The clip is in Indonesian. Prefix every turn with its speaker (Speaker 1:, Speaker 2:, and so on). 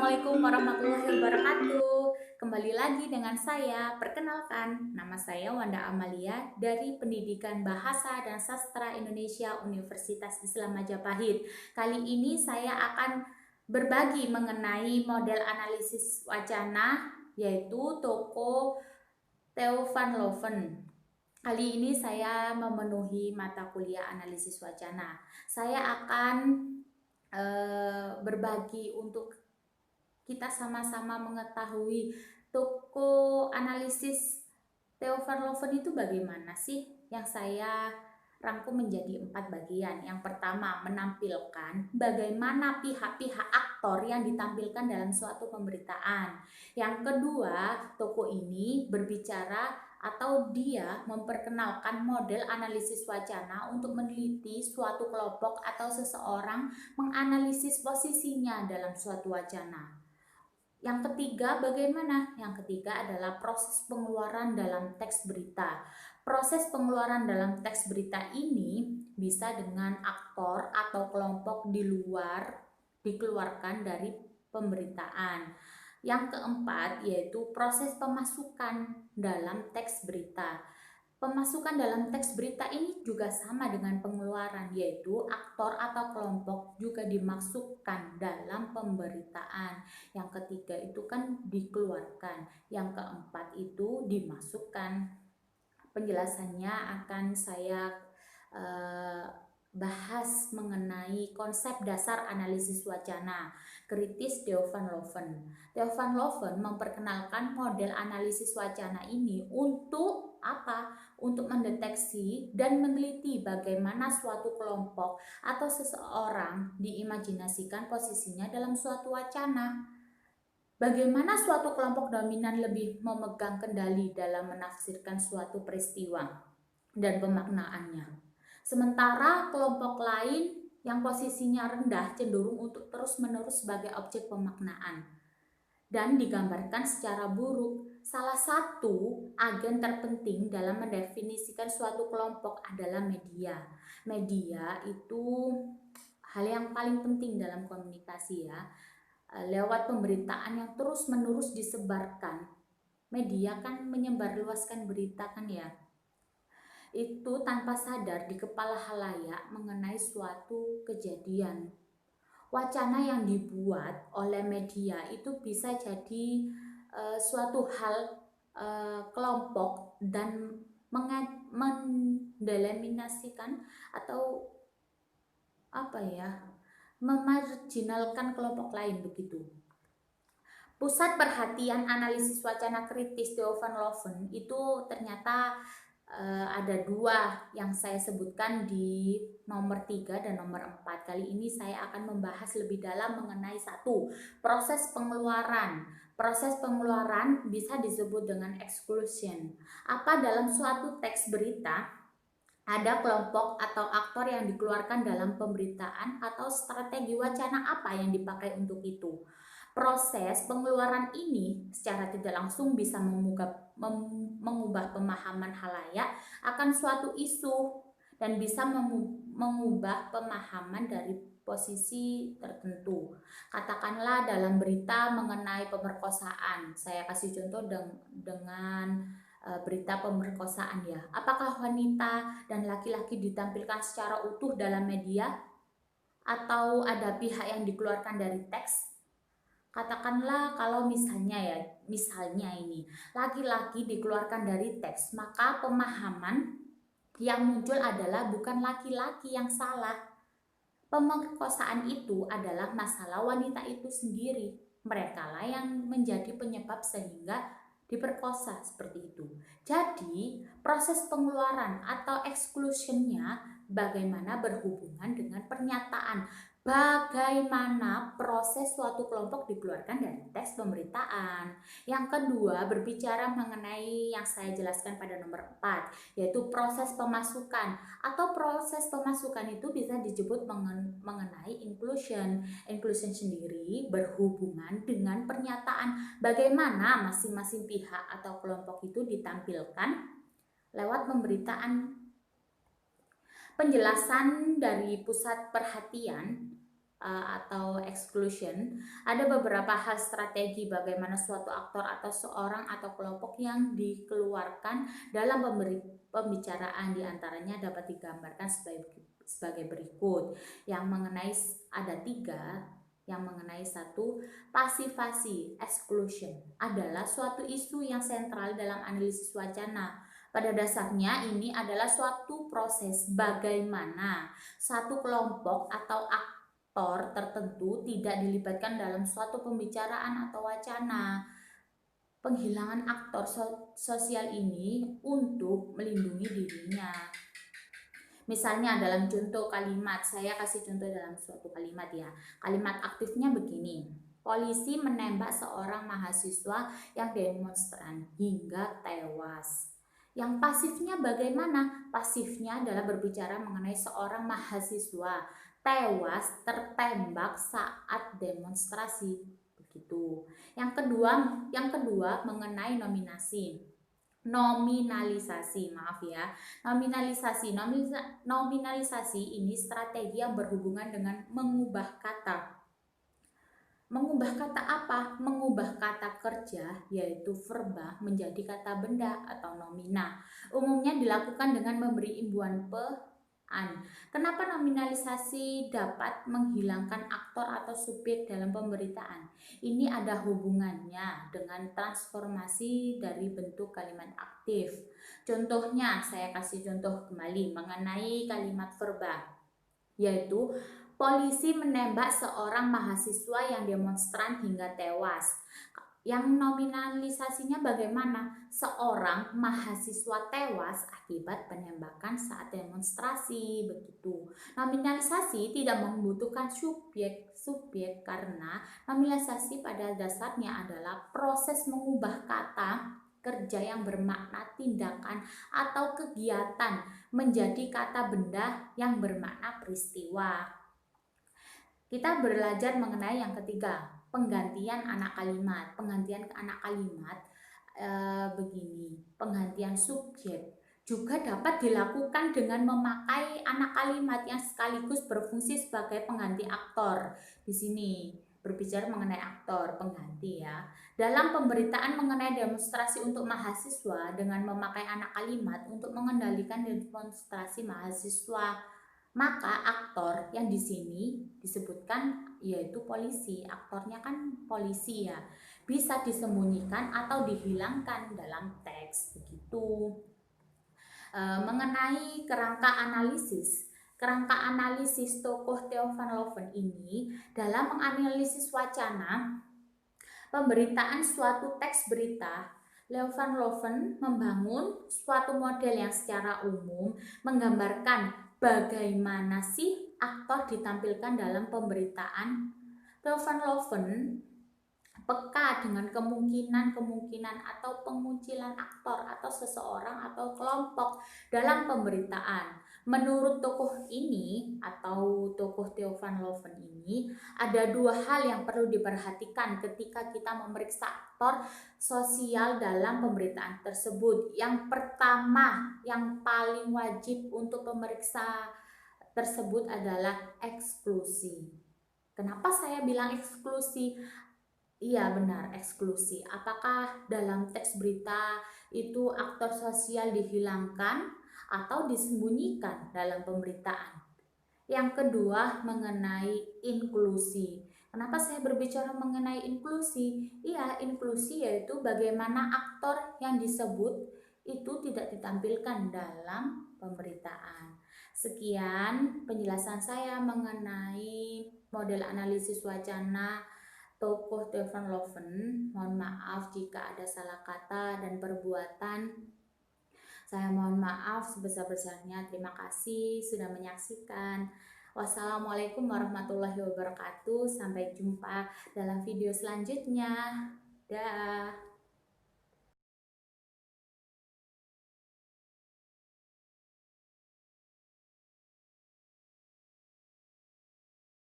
Speaker 1: Assalamualaikum warahmatullahi wabarakatuh. Kembali lagi dengan saya. Perkenalkan, nama saya Wanda Amalia dari Pendidikan Bahasa dan Sastra Indonesia Universitas Islam Majapahit. Kali ini saya akan berbagi mengenai model analisis wacana, yaitu toko Theo van Loven. Kali ini saya memenuhi mata kuliah analisis wacana. Saya akan berbagi untuk kita sama-sama mengetahui toko analisis Theo van Loven itu bagaimana sih, yang saya rangkum menjadi 4 bagian. Yang pertama, menampilkan bagaimana pihak-pihak aktor yang ditampilkan dalam suatu pemberitaan. Yang kedua, toko ini berbicara atau dia memperkenalkan model analisis wacana untuk meneliti suatu kelompok atau seseorang menganalisis posisinya dalam suatu wacana. Yang ketiga, bagaimana? Yang ketiga adalah proses pengeluaran dalam teks berita. Proses pengeluaran dalam teks berita ini bisa dengan aktor atau kelompok di luar dikeluarkan dari pemberitaan. Yang keempat yaitu proses pemasukan dalam teks berita. Pemasukan dalam teks berita ini juga sama dengan pengeluaran, yaitu aktor atau kelompok juga dimasukkan dalam pemberitaan. Yang ketiga itu kan dikeluarkan, yang keempat itu dimasukkan. Penjelasannya akan saya bahas mengenai konsep dasar analisis wacana kritis Theo van Loven. Theo van Loven memperkenalkan model analisis wacana ini untuk apa? Untuk mendeteksi dan meneliti bagaimana suatu kelompok atau seseorang diimajinasikan posisinya dalam suatu wacana. Bagaimana suatu kelompok dominan lebih memegang kendali dalam menafsirkan suatu peristiwa dan pemaknaannya. Sementara kelompok lain yang posisinya rendah cenderung untuk terus-menerus sebagai objek pemaknaan dan digambarkan secara buruk. Salah satu agen terpenting dalam mendefinisikan suatu kelompok adalah media. Media itu hal yang paling penting dalam komunikasi ya. Lewat pemberitaan yang terus-menerus disebarkan. Media kan menyebarluaskan berita kan ya. Itu tanpa sadar di kepala halayak mengenai suatu kejadian. Wacana yang dibuat oleh media itu bisa jadi suatu hal kelompok dan mendeleminasikan atau memarginalkan kelompok lain begitu. Pusat perhatian analisis wacana kritis Theo van Loven itu ternyata ada dua yang saya sebutkan di nomor 3 dan nomor 4. Kali ini saya akan membahas lebih dalam mengenai satu, proses pengeluaran. Proses pengeluaran bisa disebut dengan exclusion. Apa dalam suatu teks berita ada kelompok atau aktor yang dikeluarkan dalam pemberitaan atau strategi wacana apa yang dipakai untuk itu. Proses pengeluaran ini secara tidak langsung bisa mengubah pemahaman halayak akan suatu isu dan bisa mengubah pemahaman dari posisi tertentu. Katakanlah dalam berita mengenai pemerkosaan, saya kasih contoh dengan berita pemerkosaan ya. Apakah wanita dan laki-laki ditampilkan secara utuh dalam media atau ada pihak yang dikeluarkan dari teks? Katakanlah kalau misalnya ini laki-laki dikeluarkan dari teks, maka pemahaman yang muncul adalah bukan laki-laki yang salah. Pemerkosaan itu adalah masalah wanita itu sendiri. Mereka lah yang menjadi penyebab sehingga diperkosa seperti itu. Jadi proses pengeluaran atau exclusionnya bagaimana berhubungan dengan pernyataan bagaimana proses suatu kelompok dikeluarkan dari teks pemberitaan. Yang kedua, berbicara mengenai yang saya jelaskan pada nomor 4, yaitu proses pemasukan. Atau proses pemasukan itu bisa disebut mengenai inclusion. Inclusion sendiri berhubungan dengan pernyataan bagaimana masing-masing pihak atau kelompok itu ditampilkan lewat pemberitaan. Penjelasan dari pusat perhatian atau exclusion, ada beberapa hal strategi bagaimana suatu aktor atau seorang atau kelompok yang dikeluarkan dalam pembicaraan. Diantaranya dapat digambarkan sebagai berikut. Yang mengenai ada 3. Yang mengenai 1, pasifasi exclusion adalah suatu isu yang sentral dalam analisis wacana. Pada dasarnya ini adalah suatu proses bagaimana satu kelompok atau aktor tertentu tidak dilibatkan dalam suatu pembicaraan atau wacana. Penghilangan aktor sosial ini untuk melindungi dirinya. Misalnya dalam contoh kalimat, saya kasih contoh dalam suatu kalimat ya. Kalimat aktifnya begini: polisi menembak seorang mahasiswa yang demonstran hingga tewas. Yang pasifnya bagaimana? Pasifnya adalah berbicara mengenai seorang mahasiswa tewas tertembak saat demonstrasi. Begitu. Yang kedua mengenai nominalisasi, maaf ya. Nominalisasi ini strategi yang berhubungan dengan mengubah kata. Mengubah kata apa? Mengubah kata kerja, yaitu verba, menjadi kata benda atau nomina. Umumnya dilakukan dengan memberi imbuhan an. Kenapa nominalisasi dapat menghilangkan aktor atau subjek dalam pemberitaan? Ini ada hubungannya dengan transformasi dari bentuk kalimat aktif. Contohnya, saya kasih contoh kembali mengenai kalimat verba, yaitu polisi menembak seorang mahasiswa yang demonstran hingga tewas. Yang nominalisasinya bagaimana? Seorang mahasiswa tewas akibat penembakan saat demonstrasi. Begitu. Nominalisasi tidak membutuhkan subjek karena nominalisasi pada dasarnya adalah proses mengubah kata kerja yang bermakna tindakan atau kegiatan menjadi kata benda yang bermakna peristiwa. Kita belajar mengenai yang ketiga, penggantian anak kalimat. Penggantian anak kalimat begini, penggantian subjek juga dapat dilakukan dengan memakai anak kalimat yang sekaligus berfungsi sebagai pengganti aktor. Di sini berbicara mengenai aktor pengganti ya. Dalam pemberitaan mengenai demonstrasi untuk mahasiswa dengan memakai anak kalimat untuk mengendalikan demonstrasi mahasiswa, maka aktor yang di sini disebutkan yaitu polisi. Aktornya kan polisi ya. Bisa disembunyikan atau dihilangkan dalam teks begitu. Mengenai kerangka analisis tokoh Theo van Loven ini dalam menganalisis wacana pemberitaan suatu teks berita. Theo van Loven membangun suatu model yang secara umum menggambarkan bagaimana sih aktor ditampilkan dalam pemberitaan. Theo van Loven peka dengan kemungkinan atau pemunculan aktor atau seseorang atau kelompok dalam pemberitaan. Menurut tokoh ini atau tokoh Theo van Loven ini, ada 2 hal yang perlu diperhatikan ketika kita memeriksa aktor sosial dalam pemberitaan tersebut. Yang pertama, yang paling wajib untuk pemeriksa tersebut adalah eksklusi. Kenapa saya bilang eksklusi? Iya benar, eksklusi. Apakah dalam teks berita itu aktor sosial dihilangkan atau disembunyikan dalam pemberitaan? Yang kedua mengenai inklusi. Kenapa saya berbicara mengenai inklusi? Iya, inklusi yaitu bagaimana aktor yang disebut itu tidak ditampilkan dalam pemberitaan. Sekian penjelasan saya mengenai model analisis wacana tokoh Theo van Loven. Mohon maaf jika ada salah kata dan perbuatan. Saya mohon maaf sebesar-besarnya. Terima kasih sudah menyaksikan. Wassalamualaikum warahmatullahi wabarakatuh. Sampai jumpa dalam video selanjutnya. Dah.